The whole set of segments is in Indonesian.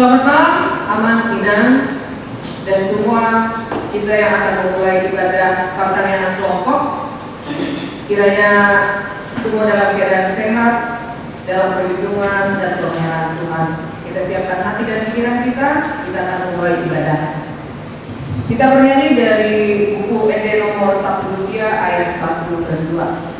Selamat malam, Aman, Inan, dan semua kita yang akan memulai ibadah pertanian kelompok. Kiranya semua dalam keadaan sehat, dalam perlindungan dan pemeliharaan Tuhan. Kita siapkan hati dan pikiran kita akan memulai ibadah. Kita bernyanyi dari buku ND nomor 1 Lucia ayat 1 dan 2.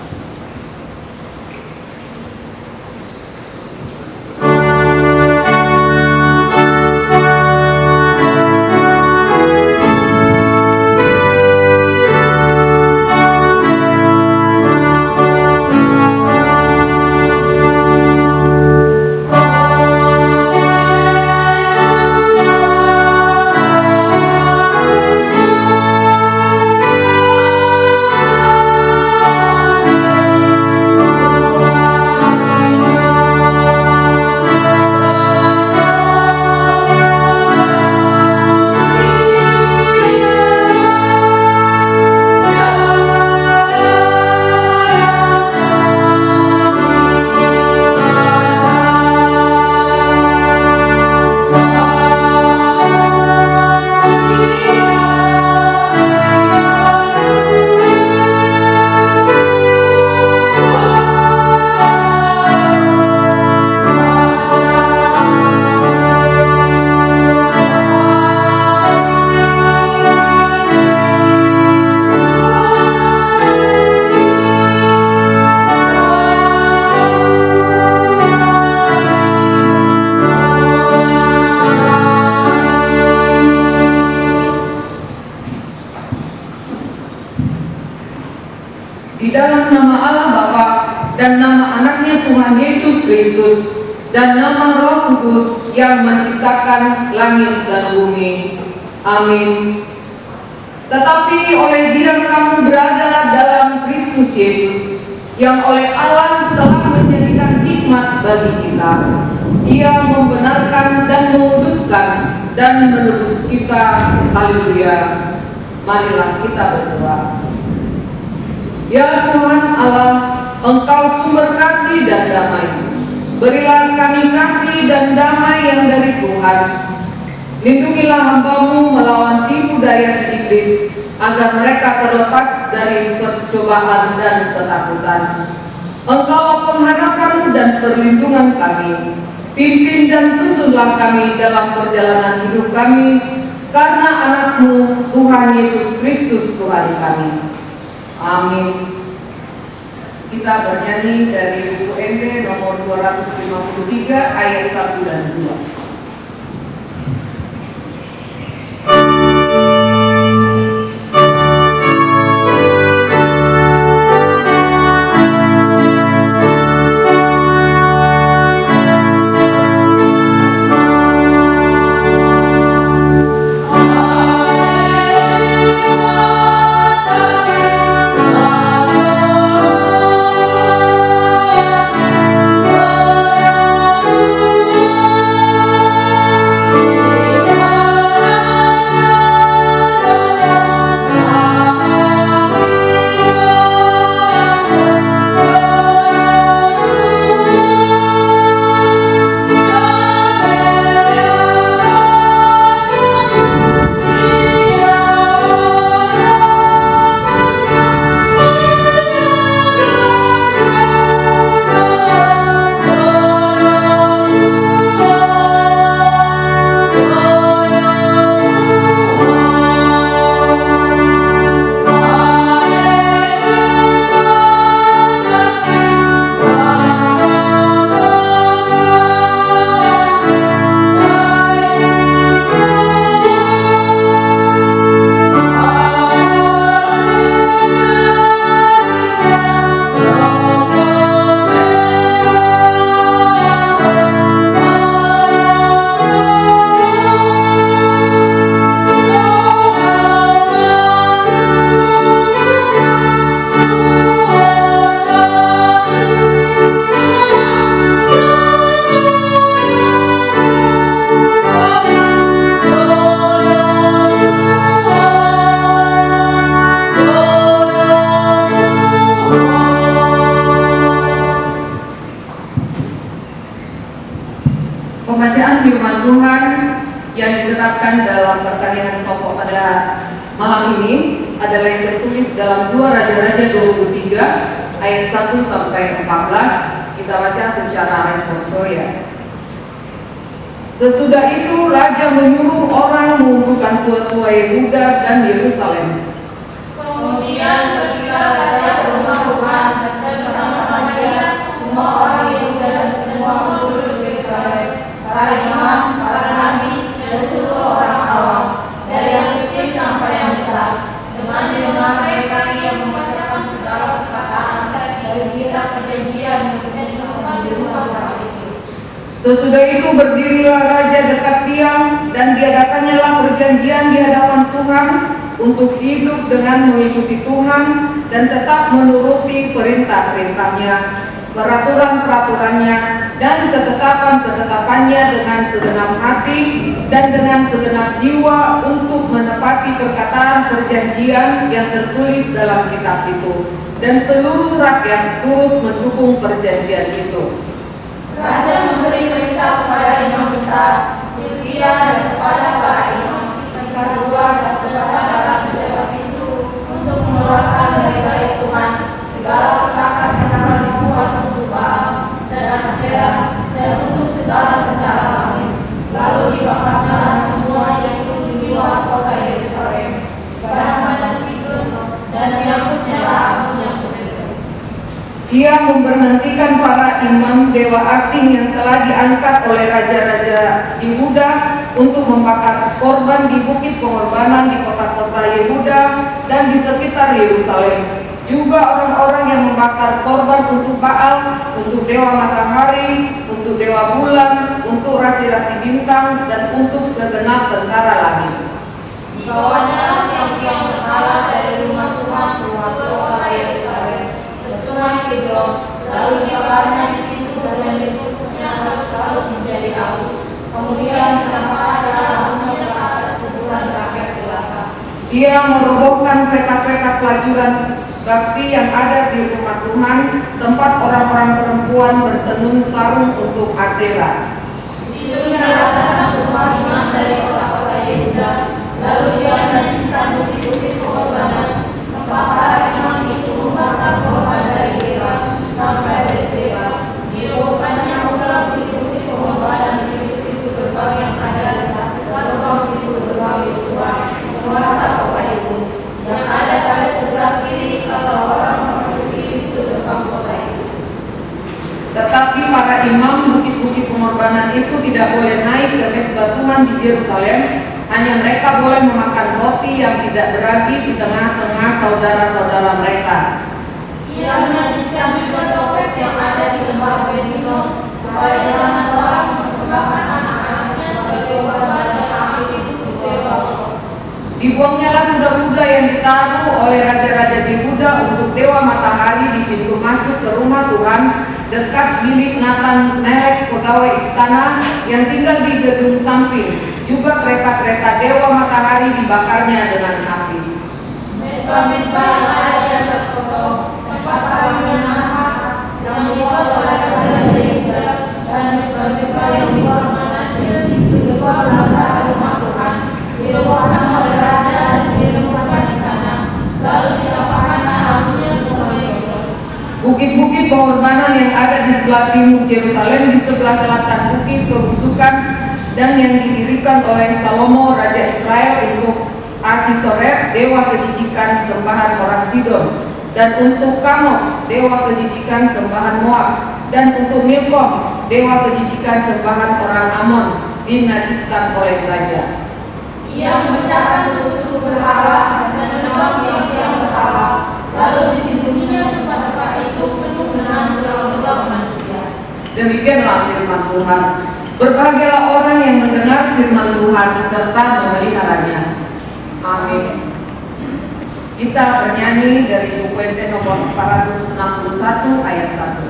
Di dalam nama Allah Bapa dan nama anaknya Tuhan Yesus Kristus dan nama Roh Kudus yang menciptakan langit dan bumi. Amin. Tetapi oleh Dia kamu berada dalam Kristus Yesus, yang oleh Allah telah menjadikan hikmat bagi kita. Ia membenarkan dan menguduskan dan menebus kita. Haleluya. Marilah kita berdoa. Ya Tuhan Allah, Engkau sumber kasih dan damai. Berilah kami kasih dan damai yang dari Tuhan. Lindungilah hamba-Mu melawan tipu daya si iblis, agar mereka terlepas dari percobaan dan ketakutan. Engkau pengharapan dan perlindungan kami. Pimpin dan tuntunlah kami dalam perjalanan hidup kami, karena anak-Mu Tuhan Yesus Kristus Tuhan kami. Amin. Kita bernyanyi dari buku ND nomor 253 ayat 1 dan 2. Oh Bacaan firman Tuhan yang diterapkan dalam pertanian pokok pada malam ini adalah yang tertulis dalam 2 Raja-Raja 23 ayat 1 sampai 14. Kita baca secara responsoria. Sesudah itu raja menyuruh orang mengumpulkan tua-tua Yehuda dan Yerusalem. Kemudian pergilah raja ke rumah Tuhan dan bersama-sama dia semua orang Yehuda dan semua penduduk Yerusalem, para imam, para nabi, dan seluruh orang awam, dari yang kecil sampai yang besar, dengan mendengar mereka yang membacakan segala perkataan dari kitab perjanjian yang ditemukan di rumah Tuhan itu. Sesudah itu berdirilah raja dekat tiang dan diadakannya perjanjian di hadapan Tuhan untuk hidup dengan mengikuti Tuhan dan tetap menuruti perintah-perintahnya, peraturan-peraturannya, dan ketetapan-ketetapannya dengan segenap hati dan dengan segenap jiwa untuk menepati perkataan perjanjian yang tertulis dalam kitab itu. Dan seluruh rakyat turut mendukung perjanjian itu. Raja memberi perintah kepada imam besar, Hilkiah, dan kepada para imam, kedua dan kepada para penjaga pintu untuk mengeluarkan dari bait Tuhan segala perkakas yang akan dibuat untuk Baal dan Asyera dan untuk segala tentara langit. Lalu dibakarnya semua itu di luar kota Yerusalem, barang padang Kidron, dan diangkutnya api yang Ia memberhentikan para imam dewa asing yang telah diangkat oleh raja-raja Yehuda untuk membakar korban di bukit pengorbanan di kota-kota Yehuda dan di sekitar Yerusalem. Juga orang-orang yang membakar korban untuk Baal, untuk dewa matahari, untuk dewa bulan, untuk rasi-rasi bintang, dan untuk segenap tentara langit. Dibawanya tiang-tiang berhala dari rumah Tuhan keluar ke kota Yerusalem ke sungai Kidron, lalu dibakarnya di situ dan ditutupnya harus menjadi abu. Kemudian dicampakkan abunya ke atas kuburan rakyat jelata. Ia merobohkan petak-petak pelajuran bakti yang ada di rumah Tuhan, tempat orang-orang perempuan bertenun sarung untuk Asera. Di situ diadakan semua imam dari kota-kota Yehuda. Lalu dia menajiskan bukit-bukit pengorbanan, tempat para imam itu membakar korban dari Gera sampai Berseba. Dirobohkannya pula bukit-bukit pengorbanan di pintu gerbang yang ada di lubang pintu gerbang Yosua, penguasa kota itu, yang ada pada sebelah kiri kalau orang memasuki pintu gerbang kota itu. Tetapi para imam bukit-bukit pengorbanan itu tidak boleh naik ke mesbah Tuhan di Yerusalem. Hanya mereka boleh memakan roti yang tidak beragi di tengah-tengah saudara-saudara mereka. Ia menajiskan juga topet yang ada di lembah Benino, supaya jangan orang mempersembahkan anak-anaknya sebagai korban dan api untuk dewa. Dibuangnya kuda-kuda yang ditaruh oleh raja-raja Yehuda untuk dewa matahari di pintu masuk ke rumah Tuhan dekat bilik Natan Melek pegawai istana yang tinggal di gedung samping. Juga kereta-kereta dewa matahari dibakarnya dengan api. Mesbah-mesbah yang ada di atas kota, tempat palingan Ahas yang dibuat oleh raja-raja Yehuda, dan mesbah-mesbah yang dibuat Manasye di kedua belah rumah Tuhan, dirobohkan oleh raja dan diletakkan di sana. Lalu dicampakkannya abunya semuanya. Bukit-bukit pengorbanan yang ada di sebelah timur Yerusalem, di sebelah selatan bukit kebusukan, dan yang didirikan oleh Salomo Raja Israel untuk Asitoret, dewa kejijikan sembahan orang Sidon, dan untuk Kamos, dewa kejijikan sembahan Moab, dan untuk Milkom, dewa kejijikan sembahan orang Amon, dinajiskan oleh raja. Ia memecahkan tubuh-tubuh berhala dan menebang tiang-tiang berhala, lalu ditimbuninya tempat-tempat itu penuh dengan tulang-tulang manusia. Demikianlah firman Tuhan. Berbahagialah orang yang mendengar firman Tuhan serta memeliharanya. Amin. Kita bernyanyi dari buku NT nomor 461 ayat 1.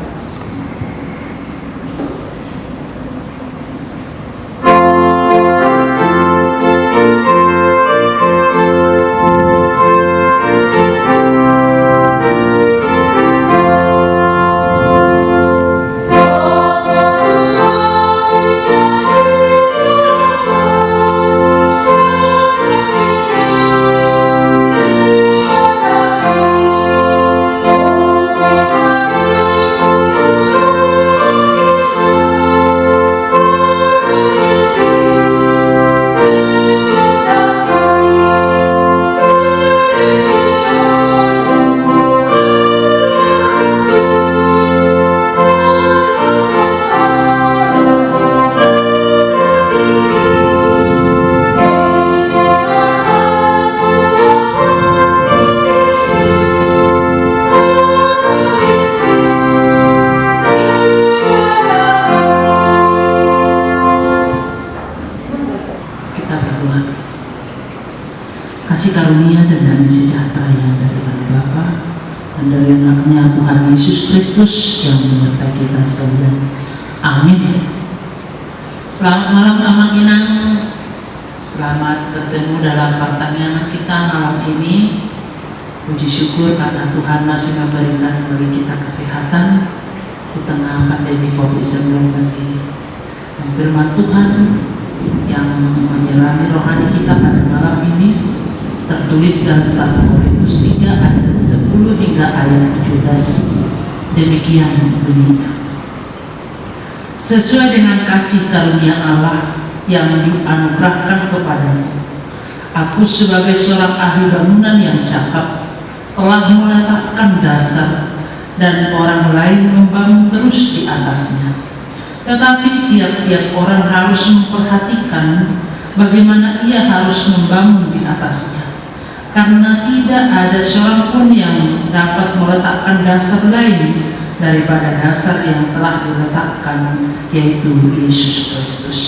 Shalom. Kasih karunia dan damai sejahtera yang dari Bapa dan dari Anaknya Tuhan Yesus Kristus yang menyertai kita sekalian. Amin. Selamat malam Amang Inang. Selamat bertemu dalam pertanyaan kita malam ini. Puji syukur karena Tuhan masih memberikan bagi kita kesehatan di tengah pandemi COVID-19 ini. Dan firman Tuhan yang menyerami rohani kita pada malam ini tertulis dalam 1 Korintus 3 ayat 10 hingga ayat 17. Demikian bunyinya. Sesuai dengan kasih karunia Allah yang dianugerahkan kepadaku, aku sebagai seorang ahli bangunan yang cakap telah meletakkan dasar dan orang lain membangun terus di atasnya. Tetapi tiap-tiap orang harus memperhatikan bagaimana ia harus membangun di atasnya. Karena tidak ada seorang pun yang dapat meletakkan dasar lain daripada dasar yang telah diletakkan, yaitu Yesus Kristus.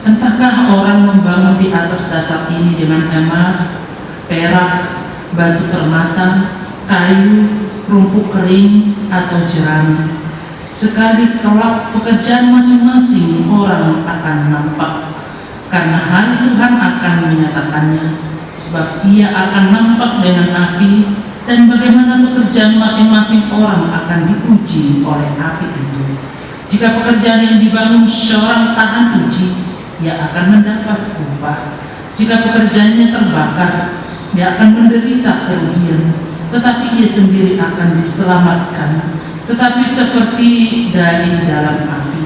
Entahkah orang membangun di atas dasar ini dengan emas, perak, batu permata, kayu, rumput kering, atau jerami. Sekali kelak pekerjaan masing-masing orang akan nampak, karena hari Tuhan akan menyatakannya. Sebab ia akan nampak dengan api, dan bagaimana pekerjaan masing-masing orang akan diuji oleh api itu. Jika pekerjaan yang dibangun seorang tahan uji, ia akan mendapat upah. Jika pekerjaannya terbakar, ia akan menderita kerugian, tetapi ia sendiri akan diselamatkan, tetapi seperti dari dalam api.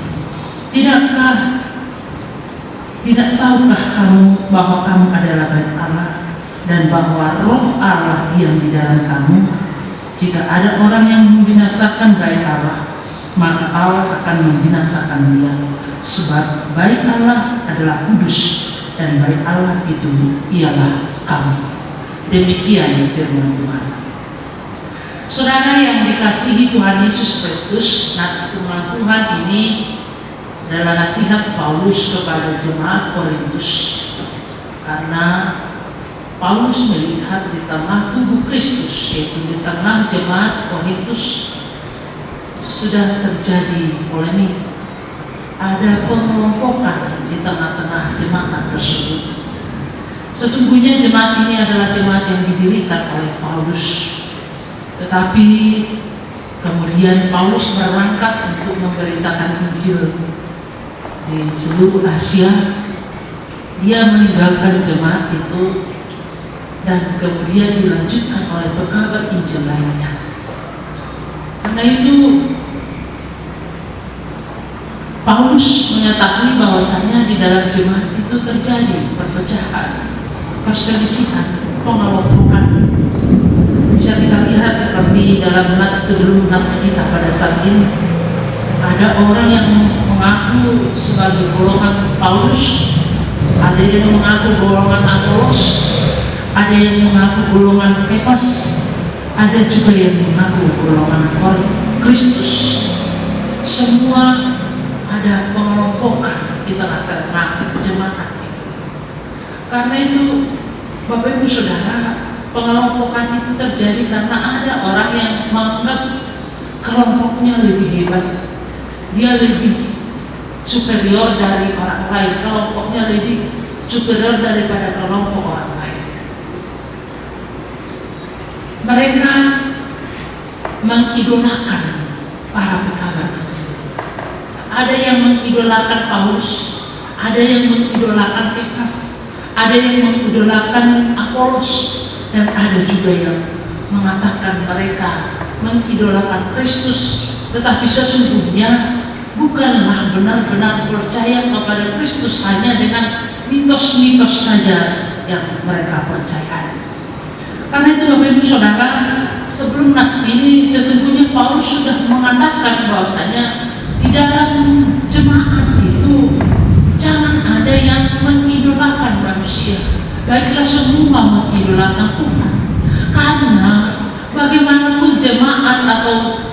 Tidak tahukah kamu bahwa kamu adalah bait Allah dan bahwa roh Allah diam di dalam kamu? Jika ada orang yang membinasakan bait Allah, maka Allah akan membinasakan dia. Sebab bait Allah adalah kudus dan bait Allah itu ialah kamu. Demikian firman Tuhan. Saudara yang dikasihi Tuhan Yesus Kristus, firman Tuhan ini adalah nasihat Paulus kepada jemaat Korintus, karena Paulus melihat di tengah tubuh Kristus, yaitu di tengah jemaat Korintus, sudah terjadi polemik, ada pengelompokan di tengah-tengah jemaat tersebut. Sesungguhnya jemaat ini adalah jemaat yang didirikan oleh Paulus, tetapi kemudian Paulus berangkat untuk memberitakan Injil di seluruh Asia. Dia meninggalkan jemaat itu dan kemudian dilanjutkan oleh pekabar Injil lainnya. Karena itu Paulus mengetahui bahwasanya di dalam jemaat itu terjadi perpecahan, perselisihan, pengelompokan. Bisa kita lihat seperti dalam nats sebelum nats kita pada saat ini, ada orang yang mengaku sebagai golongan Paulus, ada yang mengaku golongan Apolos, ada yang mengaku golongan Kefas, ada juga yang mengaku golongan Kristus. Semua ada pengelompokan di tengah-tengah jemaat itu. Karena itu, Bapak Ibu Saudara, pengelompokan itu terjadi karena ada orang yang menganggap kelompoknya lebih hebat, dia lebih superior dari orang lain, kelompoknya lebih superior daripada kelompok orang lain. Mereka mengidolakan para pekabar Injil. Ada yang mengidolakan Paulus, ada yang mengidolakan Kefas, ada yang mengidolakan Apolos, dan ada juga yang mengatakan mereka mengidolakan Kristus, tetapi sesungguhnya bukanlah benar-benar percaya kepada Kristus hanya dengan mitos-mitos saja yang mereka percaya. Karena itu Bapak Ibu Saudara, sebelum nats ini sesungguhnya Paulus sudah mengatakan bahwasanya di dalam jemaat itu jangan ada yang mengidolakan manusia, baiklah semua mengidolakan Tuhan. Karena bagaimanapun jemaat atau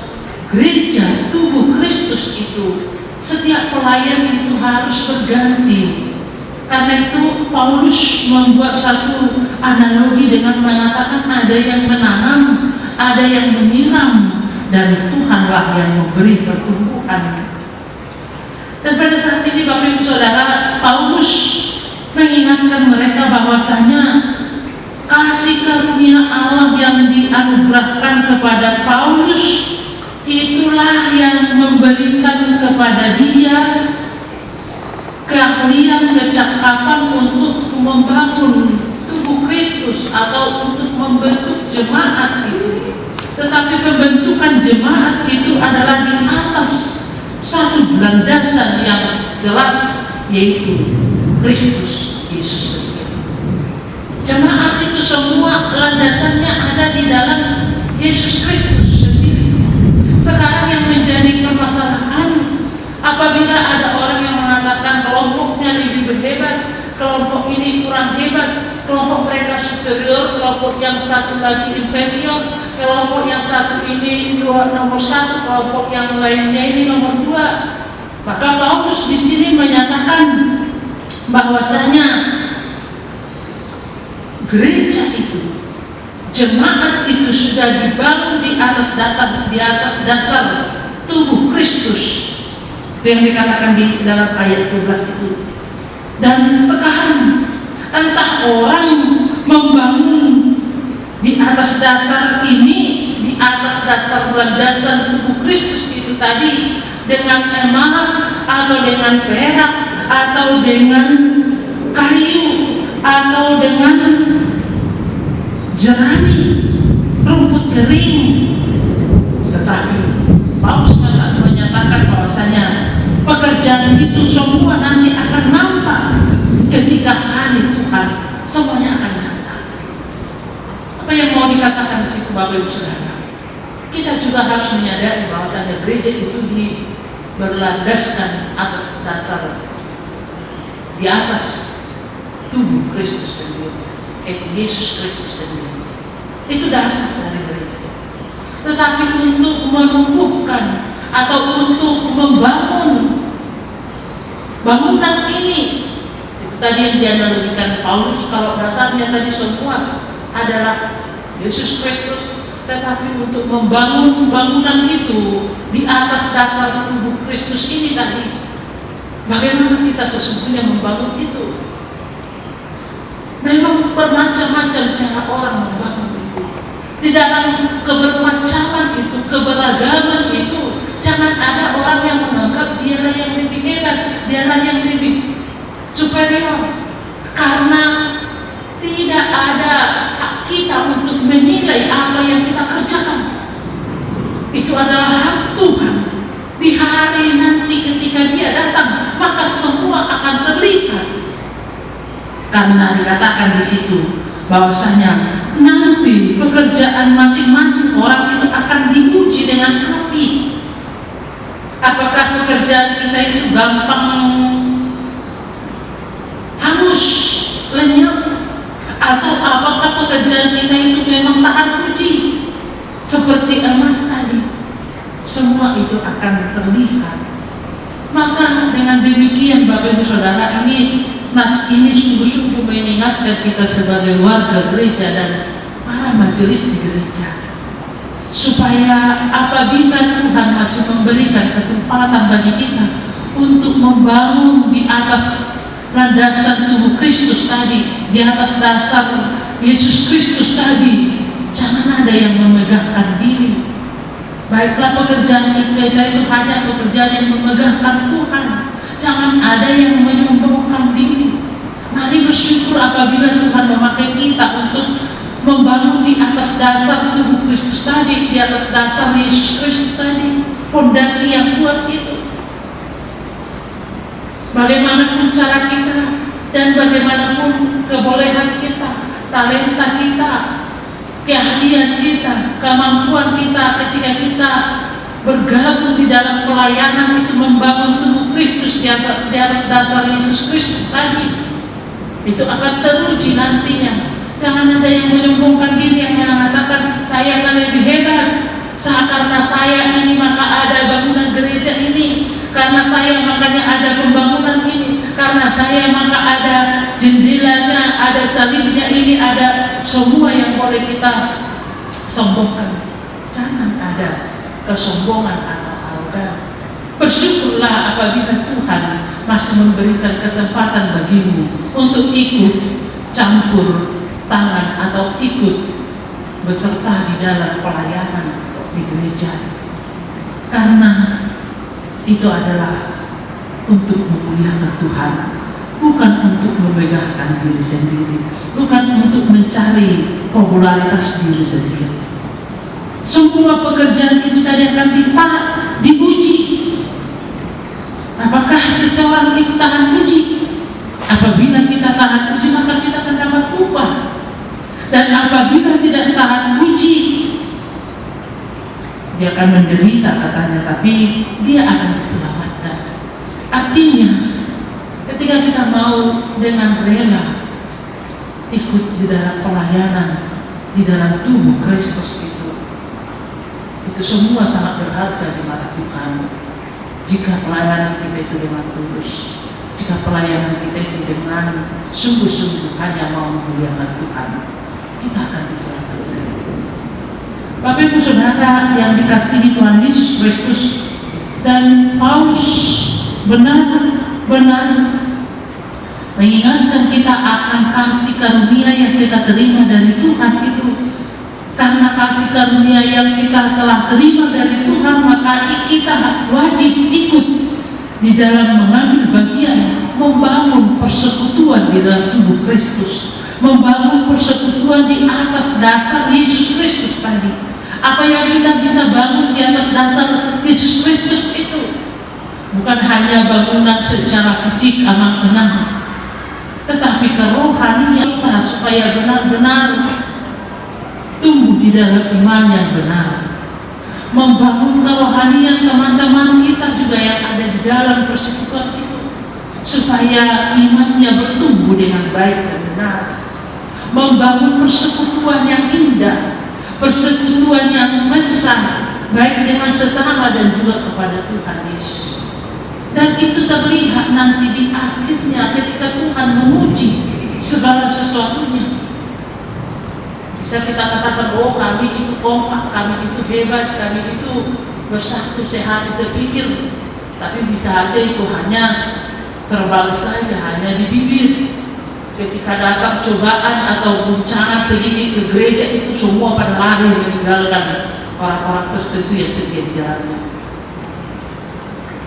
gereja tubuh Kristus itu, setiap pelayan itu harus berganti. Karena itu Paulus membuat satu analogi dengan mengatakan ada yang menanam, ada yang menyiram, dan Tuhanlah yang memberi pertumbuhan. Dan pada saat ini Bapak Ibu Saudara, Paulus mengingatkan mereka bahwasanya kasih karunia Allah yang dianugerahkan kepada Paulus itulah yang memberikan kepada dia keahlian, kecakapan untuk membangun tubuh Kristus atau untuk membentuk jemaat itu. Tetapi pembentukan jemaat itu adalah di atas satu landasan yang jelas, yaitu Kristus Yesus sendiri. Jemaat itu semua landasannya ada di dalam Yesus Kristus sendiri. Sekarang yang menjadi permasalahan, apabila ada orang yang mengatakan kelompoknya lebih berhebat, kelompok ini kurang hebat, kelompok mereka superior, kelompok yang satu lagi inferior, kelompok yang satu ini nomor satu, kelompok yang lainnya ini nomor dua. Maka Paulus di sini menyatakan bahwasanya gereja itu, jemaat itu sudah dibangun di atas dasar tubuh Kristus. Itu yang dikatakan di dalam ayat 11 itu. Dan sekarang entah orang membangun di atas dasar ini, di atas dasar landasan tubuh Kristus itu tadi, dengan emas atau dengan perak atau dengan kayu atau dengan jerami, rumput kering. Tetapi Paulus menyatakan bahwasanya pekerjaan itu semua nanti akan nampak ketika hari Tuhan, semuanya akan nyata. Apa yang mau dikatakan di situ Bapak Ibu Saudara? Kita juga harus menyadari bahwasanya gereja itu berlandaskan atas dasar di atas tubuh Kristus sendiri, yaitu Yesus Kristus sendiri. Itu dasar dari gereja. Tetapi untuk menumbuhkan atau untuk membangun bangunan ini, itu tadi yang dianalogikan Paulus, kalau dasarnya tadi semua adalah Yesus Kristus, tetapi untuk membangun bangunan itu di atas dasar tubuh Kristus ini tadi, bagaimana kita sesungguhnya membangun itu? Memang bermacam-macam cara orang membangun itu. Di dalam kebermacaman itu, keberagaman itu, jangan ada orang yang menganggap dialah yang lebih hebat, dialah yang lebih superior. Karena tidak ada hak kita untuk menilai apa yang kita kerjakan. Itu adalah hak Tuhan. Di hari nanti ketika Dia datang, maka semua akan terlihat. Karena dikatakan di situ bahwasanya nanti pekerjaan masing-masing orang itu akan diuji dengan api. Apakah pekerjaan kita itu gampang hangus, lenyap, atau apakah pekerjaan kita itu memang tahan uji seperti emas tadi? Semua itu akan terlihat. Maka dengan demikian Bapak Ibu Saudara, nats ini sungguh-sungguh mengingatkan kita sebagai warga gereja dan para majelis di gereja, supaya apabila Tuhan masih memberikan kesempatan bagi kita untuk membangun di atas landasan tubuh Kristus tadi, di atas dasar Yesus Kristus tadi, jangan ada yang memegahkan diri. Baiklah pekerjaan kita itu hanya pekerjaan yang memegahkan Tuhan. Jangan ada yang menyombongkan diri. Mari bersyukur apabila Tuhan memakai kita untuk membangun di atas dasar tubuh Kristus tadi, di atas dasar Yesus Kristus tadi, fondasi yang kuat itu. Bagaimanapun cara kita dan bagaimanapun kebolehan kita, talenta kita, keahlian kita, kemampuan kita ketika kita bergabung di dalam pelayanan itu membangun tubuh Kristus di atas dasar Yesus Kristus tadi, itu akan teruji nantinya. Jangan ada yang menyombongkan diri, yang mengatakan saya akan lebih hebat, karena saya ini maka ada bangunan gereja ini, karena saya makanya ada pembangunan ini, karena saya maka ada jendelanya, ada salibnya ini ada semua yang boleh kita sombongkan. Jangan ada kesombongan atau arogan. Bersyukurlah apabila Tuhan masih memberikan kesempatan bagimu untuk ikut campur tangan atau ikut beserta di dalam pelayanan di gereja, karena itu adalah untuk memuliakan Tuhan, bukan untuk memegahkan diri sendiri, bukan untuk mencari popularitas diri sendiri. Semua pekerjaan itu tadi akan diuji. Apakah seseorang itu tahan uji? Apabila kita tahan uji, maka kita akan dapat upah. Dan apabila tidak tahan uji, dia akan menderita katanya, tapi dia akan diselamatkan. Artinya, ketika kita mau dengan rela ikut di dalam pelayanan di dalam tubuh Kristus itu semua sangat berharga di mata Tuhan. Jika pelayanan kita itu dengan tulus, jika pelayanan kita itu dengan sungguh-sungguh hanya mau memuliakan Tuhan, kita akan diselamatkan. Bapak Ibu Saudara yang dikasihi Tuhan Yesus Kristus, dan Paulus benar-benar mengingatkan kita akan kasih karunia yang kita terima dari Tuhan itu. Karena kasih karunia yang kita telah terima dari Tuhan, maka kita wajib ikut di dalam mengambil bagian membangun persekutuan di dalam tubuh Kristus, membangun persekutuan di atas dasar Yesus Kristus tadi. Apa yang kita bisa bangun di atas dasar Yesus Kristus itu bukan hanya bangunan secara fisik aman benar, tetapi kerohanian kita supaya benar-benar tumbuh di dalam iman yang benar, membangun kerohanian teman-teman kita juga yang ada di dalam persekutuan itu, supaya imannya bertumbuh dengan baik dan benar, membangun persekutuan yang indah, persekutuan yang mesra, baik dengan sesama dan juga kepada Tuhan Yesus. Dan itu terlihat nanti di akhirnya ketika Tuhan menguji segala sesuatunya. Bisa kita katakan, oh kami itu kompak, kami itu hebat, kami itu bersatu sehati sepikir. Tapi bisa aja itu hanya verbal saja, hanya di bibir. Ketika datang cobaan atau guncangan sedikit ke gereja, itu semua pada lari meninggalkan orang-orang tertentu yang setia di jalannya.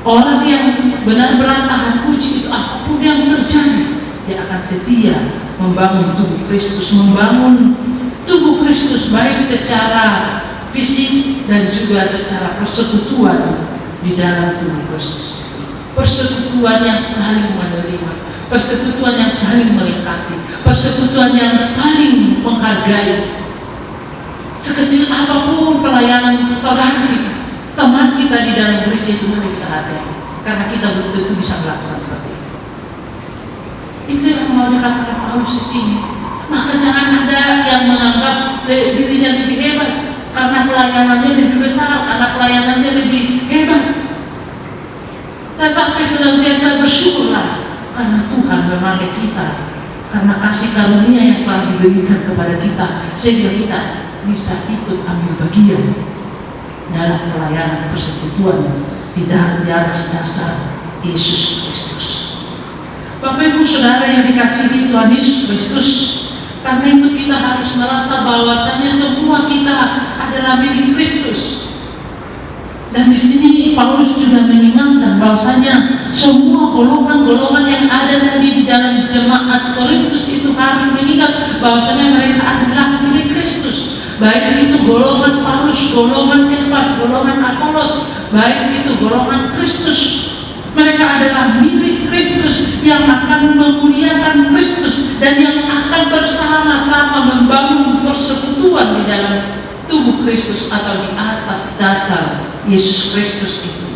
Orang yang benar-benar tahan uji itu, apapun yang terjadi, dia akan setia membangun tubuh Kristus, membangun tubuh Kristus baik secara fisik dan juga secara persekutuan di dalam tubuh Kristus. Persekutuan yang saling menerima, persekutuan yang saling melengkapi, persekutuan yang saling menghargai. Sekecil apapun pelayanan saudara kita, teman kita di dalam gereja itu, mari kita hargai, karena kita belum tentu bisa melakukan seperti itu. Itu yang mau dikatakan Paulus di sini. Maka jangan ada yang menganggap dirinya lebih hebat karena pelayanannya lebih besar, karena pelayanannya lebih hebat. Tetapi senantiasa bersyukurlah karena Tuhan memakai kita, karena kasih karunia yang telah diberikan kepada kita, sehingga kita bisa ikut ambil bagian dalam pelayanan persekutuan di atas dasar Yesus Kristus. Bapak Ibu Saudara yang dikasihi Tuhan Yesus Kristus, karena itu kita harus merasa bahwasanya semua kita adalah milik Kristus. Dan di sini Paulus juga mengingatkan bahwasanya semua golongan-golongan yang ada tadi di dalam jemaat Korintus itu harus mengingat bahwasanya mereka adalah milik Kristus. Baik itu golongan Paulus, golongan Kefas, golongan Apolos, baik itu golongan Kristus. Mereka adalah milik Kristus yang akan memuliakan Kristus dan yang akan bersama-sama membangun persekutuan di dalam tubuh Kristus atau di atas dasar Yesus Kristus itu.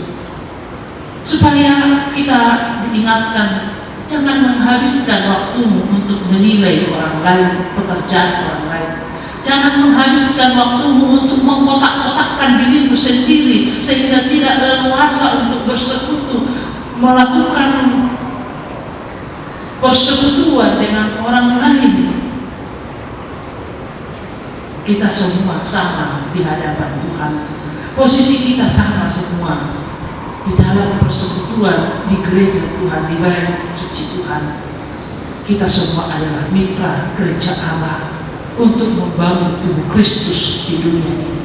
Supaya kita diingatkan, jangan menghabiskan waktumu untuk menilai orang lain, pekerjaan orang lain. Jangan menghabiskan waktumu untuk mengkotak-kotakkan dirimu sendiri sehingga tidak leluasa untuk bersekutu, melakukan persekutuan dengan orang lain. kita semua sama di hadapan Tuhan. Posisi kita sama semua di dalam persekutuan di gereja Tuhan, di bait suci Tuhan. Kita semua adalah mitra gereja Allah untuk membangun tubuh Kristus di dunia ini.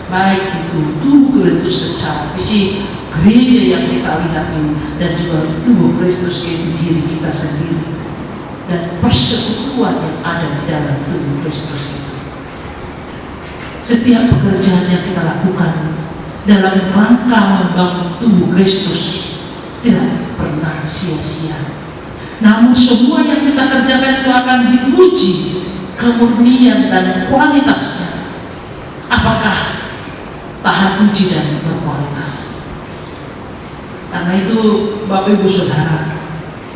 Baik itu tubuh Kristus secara fisik, gereja yang kita lihat ini, dan juga tubuh Kristus yaitu diri kita sendiri, dan persekutuan yang ada di dalam tubuh Kristus itu. Setiap pekerjaan yang kita lakukan dalam rangka membangun tubuh Kristus tidak pernah sia-sia. Namun semua yang kita kerjakan itu akan diuji kemurnian dan kualitasnya. Apakah tahan uji dan berkualitas? Karena itu Bapak Ibu Saudara,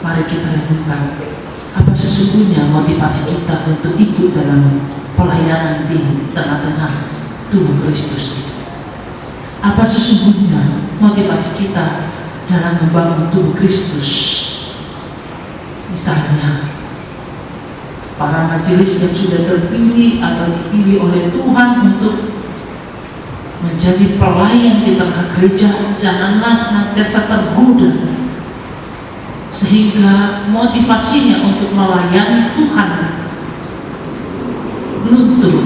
mari kita renungkan apa sesungguhnya motivasi kita untuk ikut dalam pelayanan di tengah-tengah tubuh Kristus itu. Apa sesungguhnya motivasi kita dalam membangun tubuh Kristus? Misalnya para majelis yang sudah terpilih atau dipilih oleh Tuhan untuk menjadi pelayan di tengah gereja, janganlah senantiasa tergoda sehingga motivasinya untuk melayani Tuhan luntur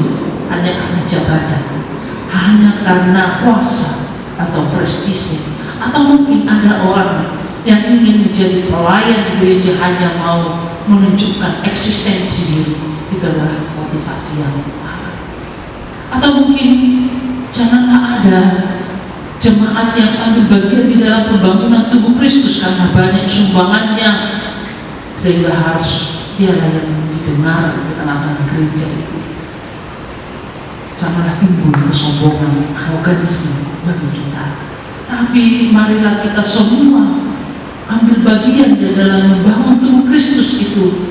hanya karena jabatan, hanya karena kuasa atau prestise, atau mungkin ada orang yang ingin menjadi pelayan di gereja hanya mau menunjukkan eksistensi diri. Itu adalah motivasi yang salah. Atau mungkin janganlah ada jemaat yang ambil bagian di dalam pembangunan tubuh Kristus karena banyak sumbangannya sehingga harus dialah yang didengar di tengah-tengah gereja itu. Janganlah timbul kesombongan, arogansi bagi kita. Tapi marilah kita semua ambil bagian di dalam membangun tubuh Kristus itu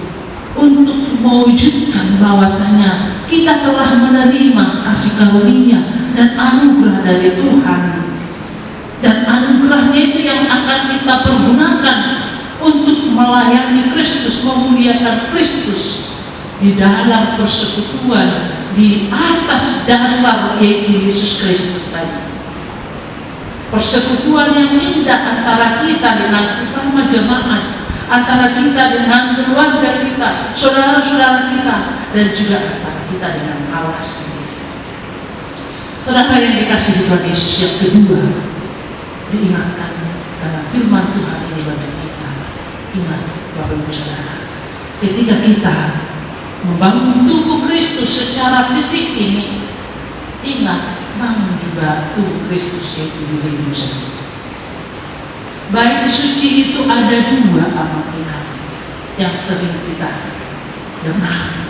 untuk mewujudkan bahwasanya kita telah menerima kasih karunia dan anugerah dari Tuhan, dan anugerahnya itu yang akan kita pergunakan untuk melayani Kristus, memuliakan Kristus di dalam persekutuan di atas dasar yaitu Yesus Kristus tadi. Persekutuan yang indah antara kita dengan sesama jemaat, antara kita dengan keluarga kita, saudara-saudara kita, dan juga antara kita dengan Allah sendiri. Saudara yang dikasihi Tuhan Yesus, yang kedua diingatkan dalam firman Tuhan ini bagi kita. Ingat Bapak Ibu Saudara, ketika kita membangun tubuh Kristus secara fisik ini, ingat bangun juga tubuh Kristus yaitu dirimu sendiri. Bait suci itu ada dua panggilan yang sering kita dengar,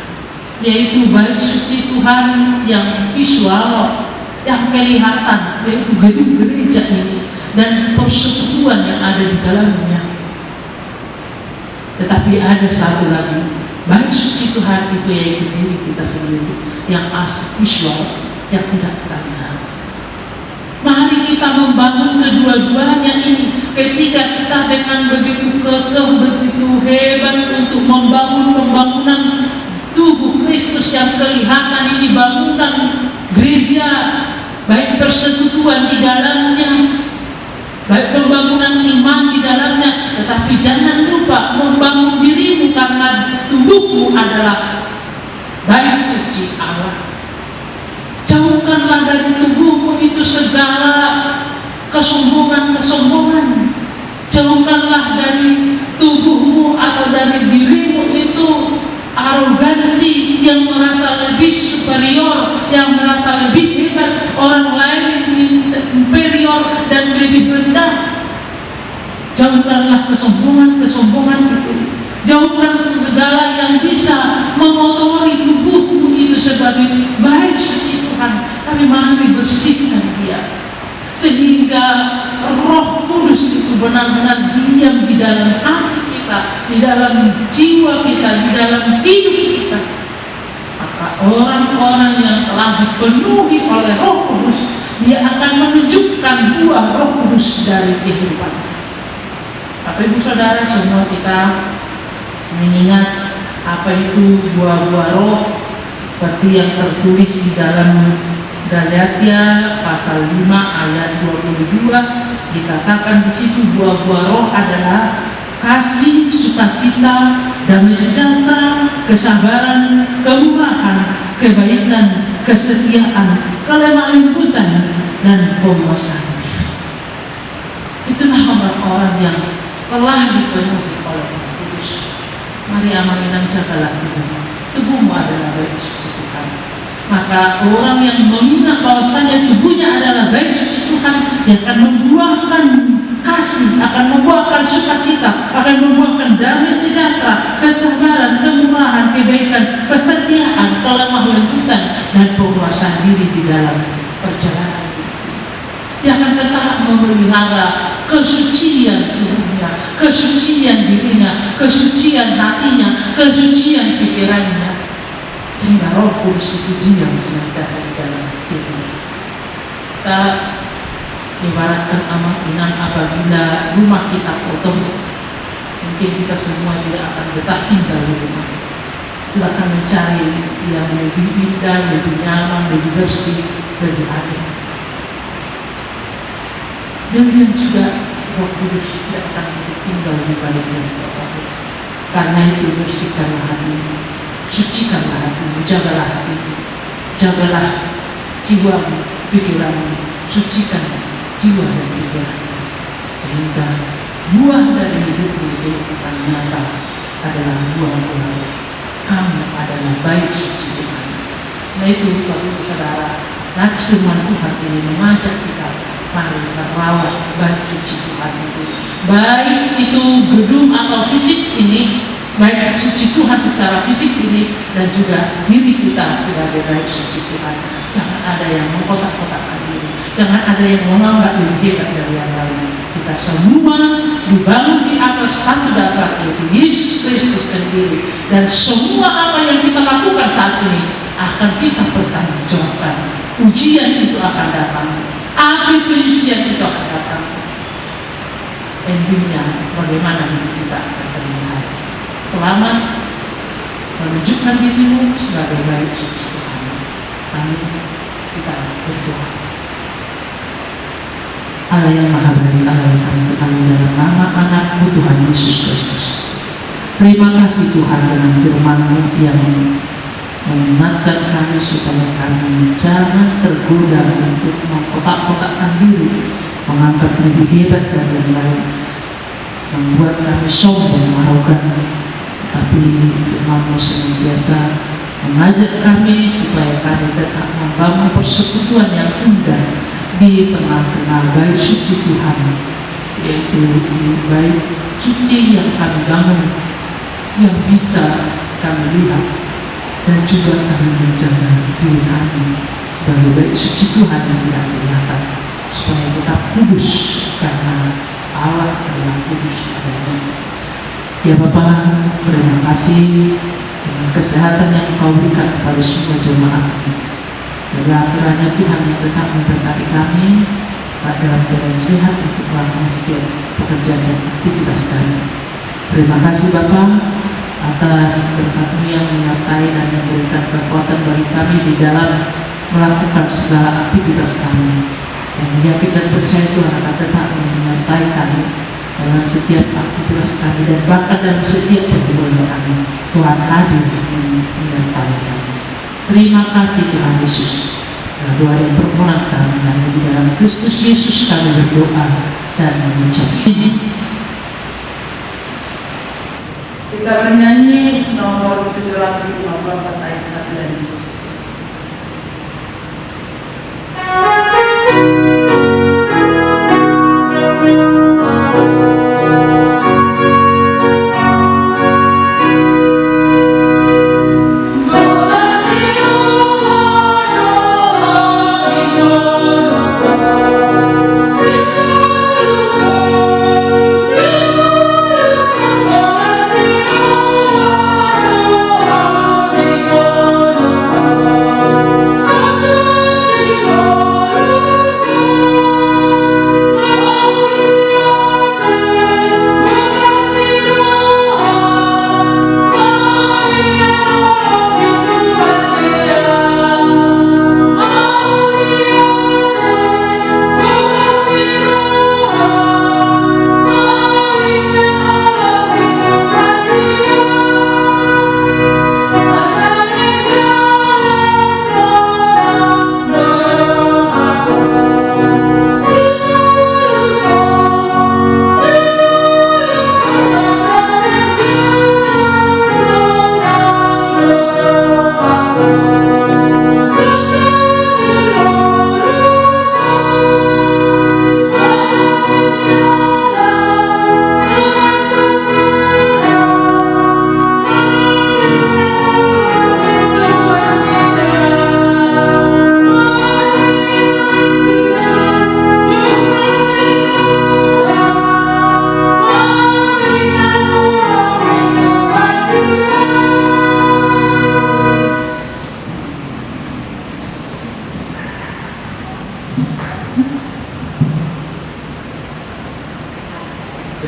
yaitu bait suci Tuhan yang visual, yang kelihatan, yaitu gedung gereja ini dan persekutuan yang ada di dalamnya. Tetapi ada satu lagi bait suci Tuhan itu, yaitu diri kita sendiri yang asli visual, yang tidak kita lihat. Mari kita membangun kedua-duanya ini. Ketika kita dengan begitu kekeh, begitu hebat untuk membangun pembangunan tubuh Kristus yang kelihatan ini, bangunan gereja, baik persekutuan di dalamnya, baik pembangunan iman di dalamnya, tetapi jangan lupa membangun dirimu karena tubuhmu adalah bait suci Allah. Jauhkanlah dari tubuhmu itu segala kesombongan-kesombongan. Jauhkanlah dari tubuhmu atau dari dirimu itu arogansi yang merasa lebih superior, yang merasa lebih hebat, orang lain inferior dan lebih rendah. Jauhkanlah kesombongan-kesombongan itu. Jauhkan segala yang bisa mengotori tubuhmu itu sebagai bait suci Tuhan. Tapi mari bersihkan dia sehingga Roh Kudus itu benar-benar diam di dalam hati kita, di dalam jiwa kita, di dalam hidup kita. Maka orang-orang yang telah dipenuhi oleh Roh Kudus, dia akan menunjukkan buah Roh Kudus dari kehidupannya. Bapak Ibu Saudara semua, kita mengingat apa itu buah-buah roh. seperti yang tertulis di dalam Galatia pasal 5 ayat 22, dikatakan di situ buah-buah roh adalah kasih, sukacita, damai sejahtera, kesabaran, kemurahan, kebaikan, kesetiaan, kelemah lembutan, dan penguasaan diri. Itulah orang-orang yang telah dipenuhi oleh Roh Kudus. Mari amankan jagalah tubuhmu. Tubuhmu adalah bait suci Tuhan. Maka orang yang mengingat bahwasanya tubuhnya adalah bait suci Tuhan, yang akan membuahkan kasih, akan membuahkan sukacita, akan membuahkan damai sejahtera, kesabaran, kemurahan, kebaikan, kesetiaan, kelemah lembutan, dan penguasaan diri di dalam perjalanan. Dia akan tetap memelihara kesucian tubuhnya, kesucian dirinya, kesucian hatinya, kesucian pikirannya, sehingga Roh Kudus itu diam senantiasa di dalam dirinya. Kita ibaratkan amak-inang apabila rumah kita kotor, mungkin kita semua tidak akan betah tinggal di rumah. Kita akan mencari yang lebih indah, lebih nyaman, lebih bersih, lebih adil. Demikian juga Roh Kudus tidak akan tinggal di balik yang kotor. Karena itu bersihkanlah hatimu, sucikanlah hatimu, jagalah hatimu, jagalah jiwamu, pikiranmu, sucikan jiwa dan pikiran, sehingga buah dari hidupmu itu akan nyata adalah buah-buah kamu adalah bait suci Tuhan. Nah itu Bapak Ibu Saudara, nats firman Tuhan ini mengajak kita, mari merawat bait suci Tuhan itu. Baik itu gedung atau fisik ini, baik suci Tuhan secara fisik ini, dan juga diri kita sebagai bait suci Tuhan. Jangan ada yang mengkotak-kotakkan diri, jangan ada yang menganggap lebih hebat dari yang lain. Kita semua dibangun di atas satu dasar, yaitu Yesus Kristus sendiri, dan semua apa yang kita lakukan saat ini akan kita pertanggungjawabkan. Ujian itu akan datang, api penyucian itu akan datang. Endingnya bagaimana hidup kita akan terlihat. Selamat menunjukkan dirimu sebagai bait suci Tuhan. Amin. Kita berdoa. Allah yang Maha Baik, Allah yang kami kenal dalam nama anak-Mu Tuhan Yesus Kristus. Terima kasih Tuhan dengan firman-Mu yang mengingatkan kami supaya kami jangan tergoda untuk mengkotak-kotakkan diri, menganggap lebih hebat dari yang lain, membuat kami sombong, arogan. Tapi firman-Mu senantiasa mengajak kami supaya kami tetap membangun persekutuan yang indah di tengah-tengah bait suci Tuhan, yaitu di bait suci yang kami bangun, yang bisa kami lihat, dan juga kami menjaga diri kami sebagai bait suci Tuhan yang tidak kelihatan, supaya tetap kudus, karena Allah adalah kudus adanya. Ya Bapa, terima kasih dengan kesehatan yang Engkau berikan kepada semua jemaat ini. Bila kiranya Tuhan yang tetap memberkati kami dalam keadaan sehat untuk melakukan setiap pekerjaan dan aktivitas kami. Terima kasih Bapa atas berkat-Mu yang menyertai dan memberikan kekuatan bagi kami di dalam melakukan segala aktivitas kami. Dan yakin dan percaya Tuhan akan tetap menyertai kami dalam setiap aktivitas kami, dan bahkan dalam setiap pergumulan kami. Tuhan hadir menyertai kami. Terima kasih Tuhan Yesus. Doa dan permohonan kami hanya di dalam Kristus Yesus kami berdoa dan mengucap. Kita bernyanyi nomor 754 ayat 1 dan 2. Oh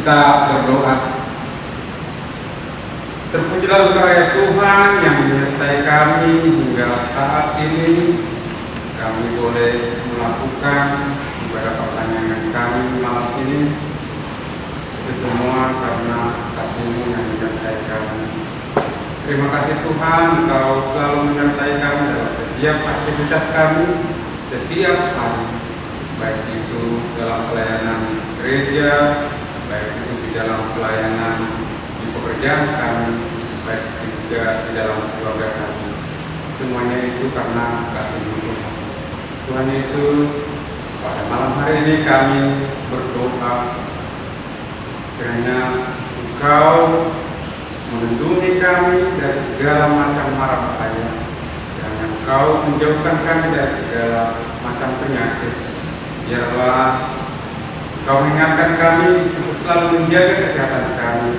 Kita berdoa. Terpujilah Engkau ya Tuhan yang menyertai kami hingga saat ini. Kami boleh melakukan ibadah pertanyaan kami malam ini. Itu semua karena kasih-Mu yang menyertai kami. Terima kasih Tuhan, Engkau selalu menyertai kami dalam setiap aktivitas kami, setiap hari. Baik itu dalam pelayanan gereja, baik itu di dalam pelayanan di pekerjaan kami, baik juga di dalam keluarga kami. Semuanya itu karena kasih-Mu Tuhan. Tuhan Yesus, pada malam hari ini kami berdoa kiranya Engkau melindungi kami dari segala macam mara bahaya, kiranya Engkau menjauhkan kami dari segala macam penyakit. Biarlah Engkau mengingatkan kami untuk selalu menjaga kesehatan kami,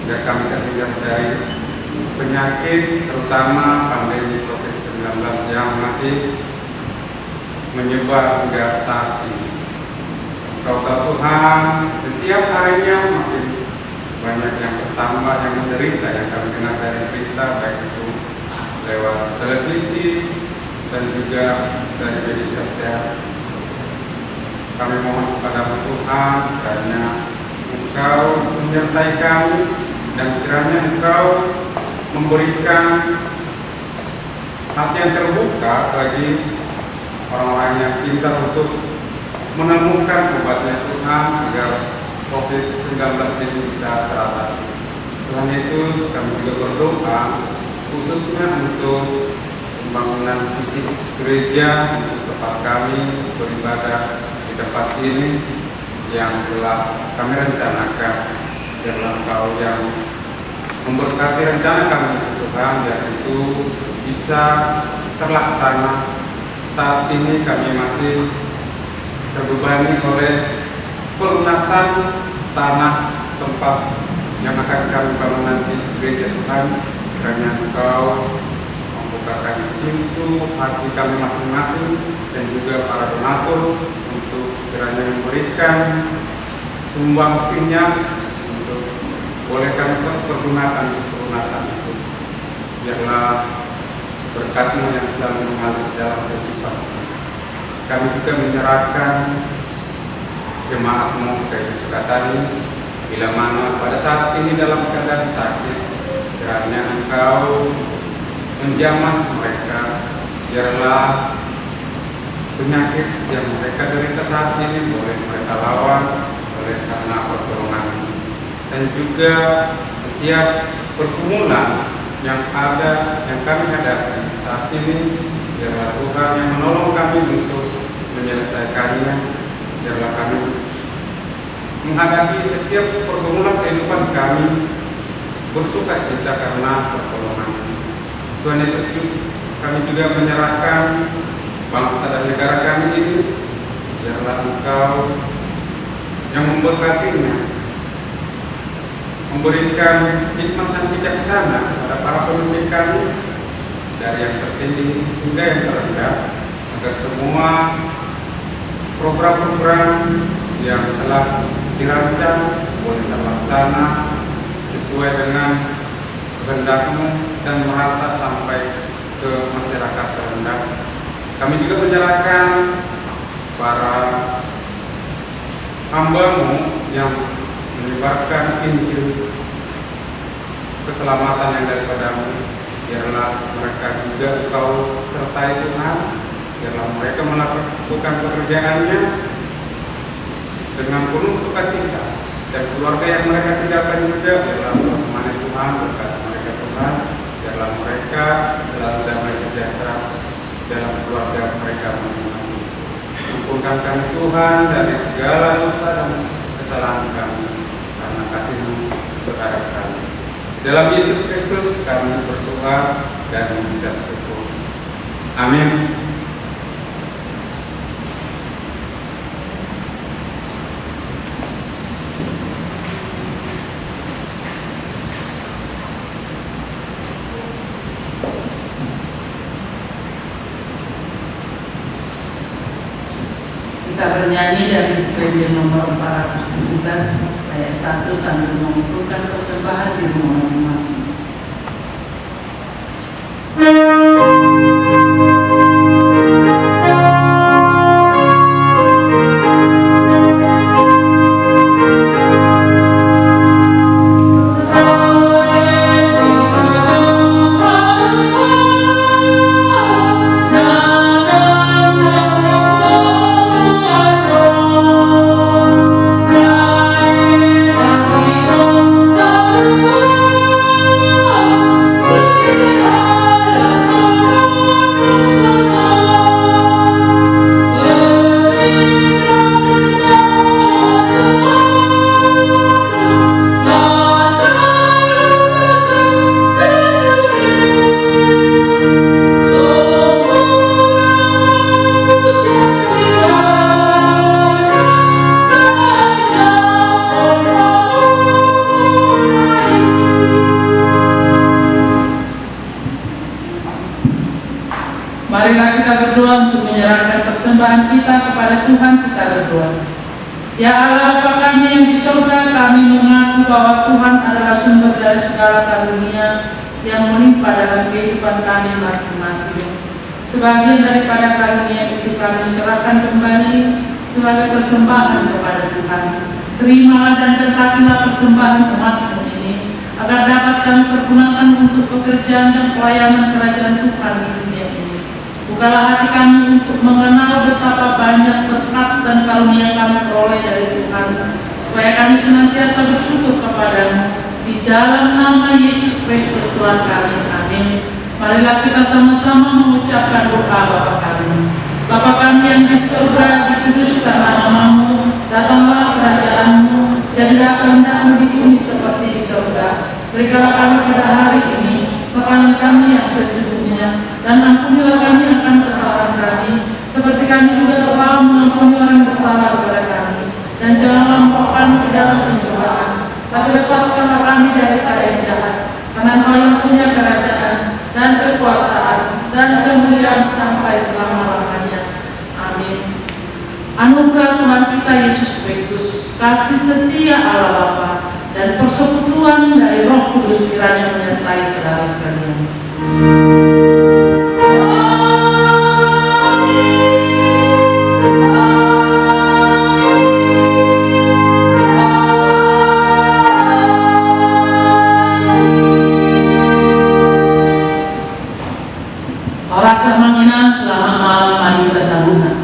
agar kami terhindar dari penyakit, terutama pandemi COVID-19 yang masih menyebar hingga saat ini. Engkau tahu Tuhan, setiap harinya makin banyak yang bertambah yang menderita, yang kami dengar dari berita, baik itu lewat televisi dan juga dari media sosial. Kami mohon kepada Tuhan, kiranya Engkau menyertai kami dan kiranya Engkau memberikan hati yang terbuka bagi orang-orang yang pintar untuk menemukan obatnya Tuhan agar COVID-19 ini bisa teratasi. Tuhan Yesus, kami juga berdoa khususnya untuk pembangunan fisik gereja, untuk tempat kami beribadah di tempat ini yang telah kami rencanakan. Biarlah Engkau yang memberkati rencana kami Tuhan, dan itu bisa terlaksana. Saat ini kami masih terbebani oleh pelunasan tanah tempat yang akan kami bangun nanti gereja Tuhan. Kiranya Engkau membukakan pintu hati kami masing-masing dan juga para donatur untuk kiranya memberikan sumbangsinya untuk boleh kami pergunakan pelunasan itu. Biarlah berkat-Mu yang selalu mengalir dalam kehidupan. Kami juga menyerahkan jemaat-Mu dari Sukatani, bila mana pada saat ini dalam keadaan sakit, kiranya Engkau menjamah mereka. Biarlah penyakit yang mereka derita saat ini boleh mereka lawan oleh karena pertolongan-Mu. Dan juga setiap pergumulan yang ada, yang kami hadapi saat ini, biarlah Tuhan yang menolong kami untuk menyelesaikannya. Biarlah kami menghadapi setiap pergumulan kehidupan kami bersuka cita karena pertolongan. Tuhan Yesus, kami juga menyerahkan bangsa dan negara kami ini. Biarlah Engkau yang memberkatinya, memberikan hikmat dan bijaksana kepada para pemimpin kami, dari yang tertinggi hingga yang terendah, agar semua program-program yang telah dirancang boleh terlaksana sesuai dengan kehendak-Mu dan merata sampai ke masyarakat terendah. Kami juga menyerahkan para hamba-Mu yang menyebarkan Injil keselamatan yang daripada-Mu. Biarlah mereka juga Engkau sertai Tuhan. Biarlah mereka melakukan pekerjaannya dengan penuh sukacita, dan keluarga yang mereka tinggalkan juga biarlah menemani Tuhan, berkat mereka Tuhan. Biarlah mereka selalu damai sejahtera dalam keluarga mereka masing-masing. Ampunkan kami Tuhan dari segala dosa dan kesalahan kami, karena kasih-Mu terhadap kami. Dalam Yesus Kristus kami berdoa dan mengucap syukur. Amin. Kita bernyanyi dari PB nomor 417. ayat 1 sambil mengumpulkan persembahan di rumah masing-masing. Marilah kita berdoa untuk menyerahkan persembahan kita kepada Tuhan. Kita berdoa. Ya Allah Bapa kami yang di surga, kami mengaku bahwa Tuhan adalah sumber dari segala karunia yang menimpa dalam kehidupan kami masing-masing. Sebagian daripada karunia itu kami serahkan kembali sebagai persembahan kepada Tuhan. Terimalah dan berkatilah persembahan umat-Mu ini, agar dapat kami pergunakan untuk pekerjaan dan pelayanan kerajaan Tuhan di dunia ini. Bukalah hati kami untuk mengenal betapa banyak berkat dan karunia kami peroleh dari Tuhan, supaya kami senantiasa bersyukur kepada-Mu. Di dalam nama Yesus Kristus Tuhan kami, amin. Marilah kita sama-sama mengucapkan doa Bapa kami. Bapa kami yang di surga, dikuduskanlah nama-Mu, datanglah kerajaan-Mu, jadilah kehendak-Mu di bumi seperti di surga. Berikanlah kami pada hari ini makanan kami yang secukupnya, dan ampunilah kami akan kesalahan kami, seperti kami juga telah mengampuni orang bersalah kepada kami. Dan janganlah membawa kami ke dalam pencobaan, tapi lepaskanlah kami daripada yang jahat. Karena Engkau yang punya kerajaan dan kekuasaan dan kemuliaan sampai selama-lamanya. Amin. Anugerah Tuhan kita Yesus Kristus, kasih setia Allah Bapa, dan persekutuan dari Roh Kudus kiranya menyertai saudara sekalian. Ora semanginan selamat malam, mari kita sambungan.